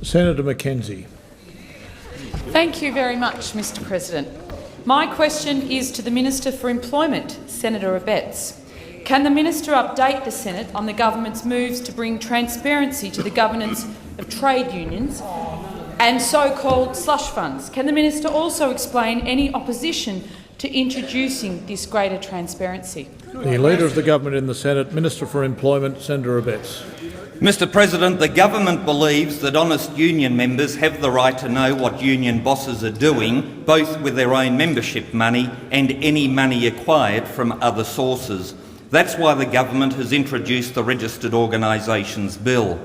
Senator McKenzie. Thank you very much, Mr President. My question is to the Minister for Employment, Senator Abetz. Can the Minister update the Senate on the government's moves to bring transparency to the governance of trade unions and so-called slush funds? Can the Minister also explain any opposition to introducing this greater transparency? The Leader of the Government in the Senate, Minister for Employment, Senator Abetz. Mr President, the government believes that honest union members have the right to know what union bosses are doing, both with their own membership money and any money acquired from other sources. That's why the government has introduced the Registered Organisations Bill.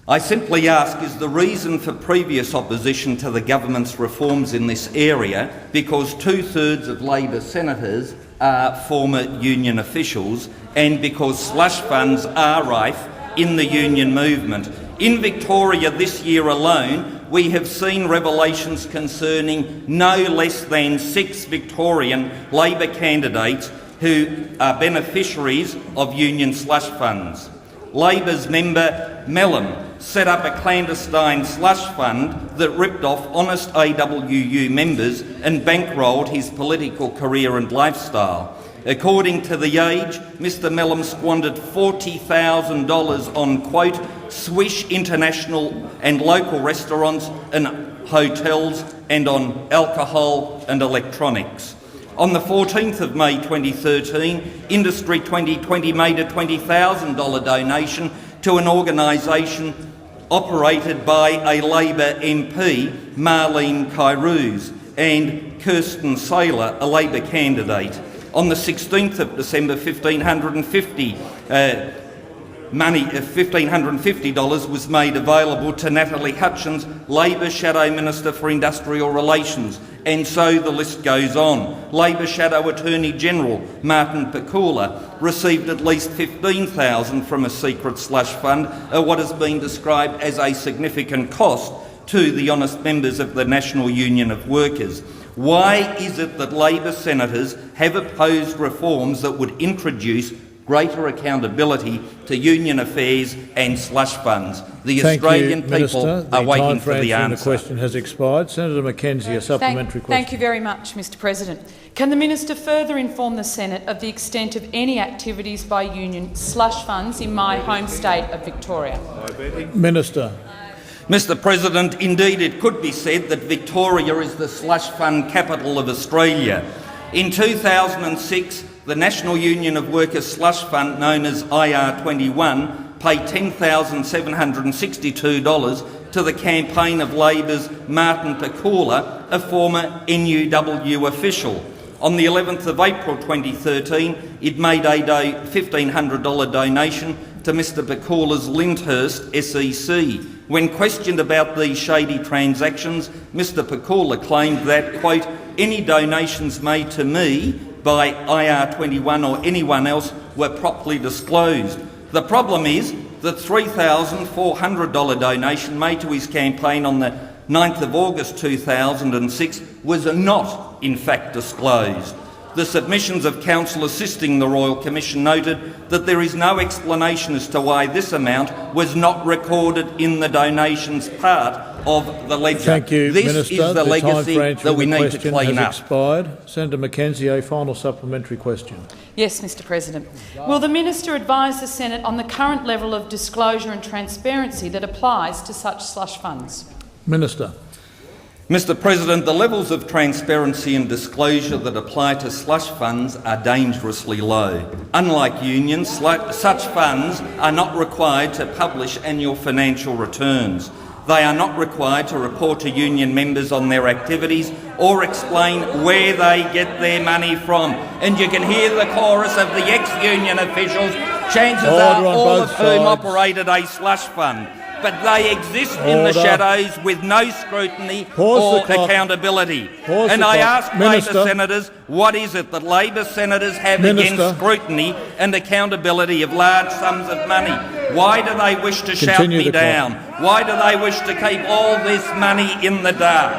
I simply ask, is the reason for previous opposition to the government's reforms in this area because 2/3 of Labor senators are former union officials and because slush funds are rife in the union movement? In Victoria this year alone, we have seen revelations concerning no less than 6 Victorian Labor candidates who are beneficiaries of union slush funds. Labor's member Mellon set up a clandestine slush fund that ripped off honest AWU members and bankrolled his political career and lifestyle. According to The Age, Mr Mellon squandered $40,000 on, quote, swish international and local restaurants and hotels and on alcohol and electronics. On the 14th of May 2013, Industry 2020 made a $20,000 donation to an organisation operated by a Labor MP, Marlene Kairouz, and Kirsten Saylor, a Labor candidate. On the 16th of December, $1,550 was made available to Natalie Hutchins, Labor Shadow Minister for Industrial Relations, and so the list goes on. Labor Shadow Attorney General Martin Pakula received at least $15,000 from a secret slush fund, what has been described as a significant cost to the honest members of the National Union of Workers. Why is it that Labor senators have opposed reforms that would introduce greater accountability to union affairs and slush funds? The Australian people are waiting for the answer. The question has expired. Senator McKenzie, a supplementary question. Thank you very much, Mr President. Can the Minister further inform the Senate of the extent of any activities by union slush funds in my home state of Victoria? Minister. Mr President, indeed it could be said that Victoria is the slush fund capital of Australia. In 2006, the National Union of Workers slush fund, known as IR21, paid $10,762 to the campaign of Labor's Martin Pakula, a former NUW official. On the 11th of April 2013, it made a $1,500 donation to Mr Pakula's Lyndhurst SEC. When questioned about these shady transactions, Mr Pakula claimed that, quote, any donations made to me by IR21 or anyone else were properly disclosed. The problem is the $3,400 donation made to his campaign on the 9th of August 2006 was not, in fact, disclosed. The submissions of counsel assisting the Royal Commission noted that there is no explanation as to why this amount was not recorded in the donations part of the ledger. Thank you, this Minister. is the legacy that we need to clean up. Expired. Senator McKenzie, a final supplementary question. Yes, Mr President. Will the Minister advise the Senate on the current level of disclosure and transparency that applies to such slush funds? Minister. Mr President, the levels of transparency and disclosure that apply to slush funds are dangerously low. Unlike unions, such funds are not required to publish annual financial returns. They are not required to report to union members on their activities or explain where they get their money from. And you can hear the chorus of the ex-union officials, chances are all of whom operated a slush fund. But they exist in the shadows with no scrutiny or accountability. And I ask Labor senators, what is it that Labor senators have against scrutiny and accountability of large sums of money? Why do they wish to shout me down? Why do they wish to keep all this money in the dark?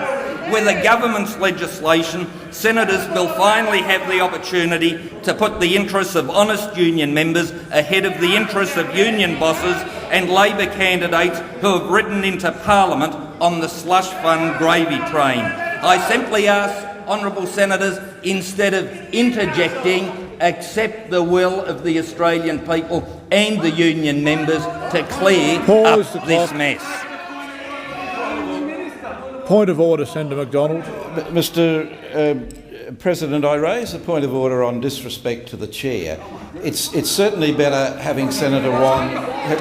with the government's legislation, senators will finally have the opportunity to put the interests of honest union members ahead of the interests of union bosses and Labor candidates who have ridden into Parliament on the slush fund gravy train. I simply ask, honourable senators, instead of interjecting, accept the will of the Australian people and the union members to clear up this mess. Point of order, Senator McDonald. Mr President, I raise a point of order on disrespect to the chair. It's certainly better having Senator Wong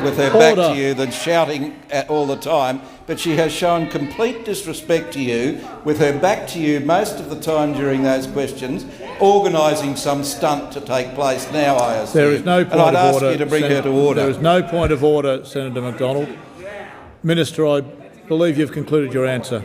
with her back to you than shouting at all the time, but she has shown complete disrespect to you with her back to you most of the time during those questions, organising some stunt to take place now, I assume. There is no point and I'd of ask order, you to bring her to order. There is no point of order, Senator McDonald. Minister, I believe you've concluded your answer.